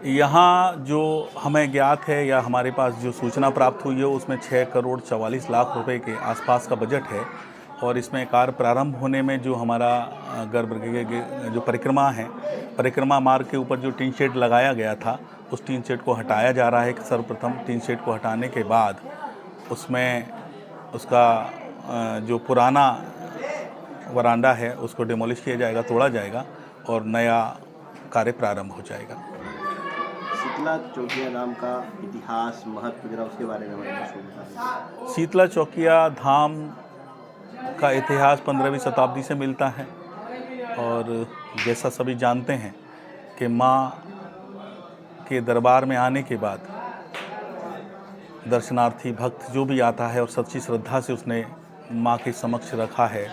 यहाँ जो हमें ज्ञात है या हमारे पास जो सूचना प्राप्त हुई है उसमें 6 करोड़ 44 लाख रुपए के आसपास का बजट है और इसमें कार्य प्रारंभ होने में जो हमारा गर्भगृह की जो परिक्रमा है, परिक्रमा मार्ग के ऊपर जो टीन शेड लगाया गया था उस टीन शेड को हटाया जा रहा है कि सर्वप्रथम टीन शेड को हटाने के बाद उसमें उसका जो पुराना वरांडा है उसको डिमोलिश किया जाएगा, तोड़ा जाएगा और नया कार्य प्रारंभ हो जाएगा। शीतला चौकिया नाम का इतिहास, महत्व जरा उसके बारे में हमें कुछ बताइए। शीतला चौकिया धाम का इतिहास 15वीं शताब्दी से मिलता है और जैसा सभी जानते हैं कि माँ के दरबार में आने के बाद दर्शनार्थी भक्त जो भी आता है और सच्ची श्रद्धा से उसने माँ के समक्ष रखा है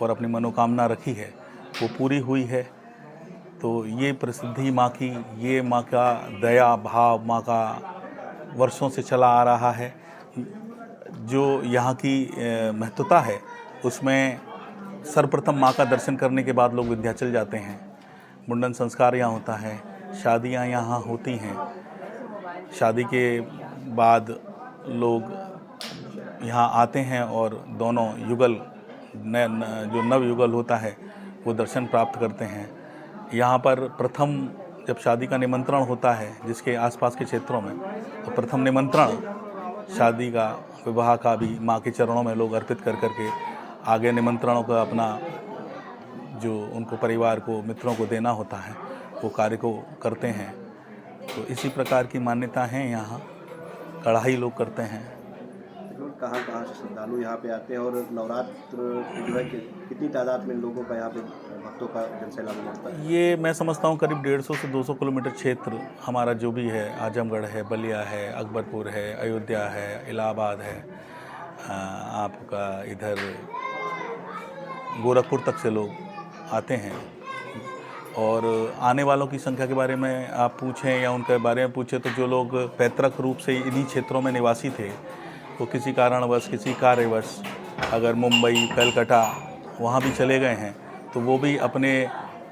और अपनी मनोकामना रखी है वो पूरी हुई है। तो ये प्रसिद्धि माँ की, ये माँ का दया भाव, माँ का वर्षों से चला आ रहा है। जो यहाँ की महत्वता है उसमें सर्वप्रथम माँ का दर्शन करने के बाद लोग विंध्याचल जाते हैं। मुंडन संस्कार यहाँ होता है, शादियाँ यहाँ होती हैं। शादी के बाद लोग यहाँ आते हैं और दोनों युगल जो नव युगल होता है वो दर्शन प्राप्त करते हैं। यहाँ पर प्रथम जब शादी का निमंत्रण होता है जिसके आसपास के क्षेत्रों में, तो प्रथम निमंत्रण शादी का, विवाह का भी माँ के चरणों में लोग अर्पित कर करके आगे निमंत्रणों का अपना जो उनको परिवार को, मित्रों को देना होता है वो कार्य को करते हैं। तो इसी प्रकार की मान्यता है यहाँ। कढ़ाई लोग करते हैं। कहाँ कहाँ से श्रद्धालु यहाँ पे आते हैं और नवरात्र जो है कितनी तादाद में लोगों का यहाँ पे भक्तों का जनसैलाब उमड़ता है? ये मैं समझता हूँ करीब 150 से 200 किलोमीटर क्षेत्र हमारा जो भी है, आजमगढ़ है, बलिया है, अकबरपुर है, अयोध्या है, इलाहाबाद है, आपका इधर गोरखपुर तक से लोग आते हैं। और आने वालों की संख्या के बारे में आप पूछें या उनके बारे में पूछें तो जो लोग पैतृक रूप से इन्हीं क्षेत्रों में निवासी थे वो किसी कारणवश, किसी कार्यवश अगर मुंबई, कलकत्ता वहाँ भी चले गए हैं तो वो भी अपने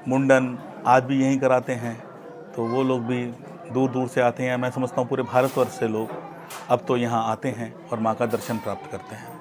मुंडन आज भी यहीं कराते हैं। तो वो लोग भी दूर दूर से आते हैं। मैं समझता हूँ पूरे भारतवर्ष से लोग अब तो यहाँ आते हैं और माँ का दर्शन प्राप्त करते हैं।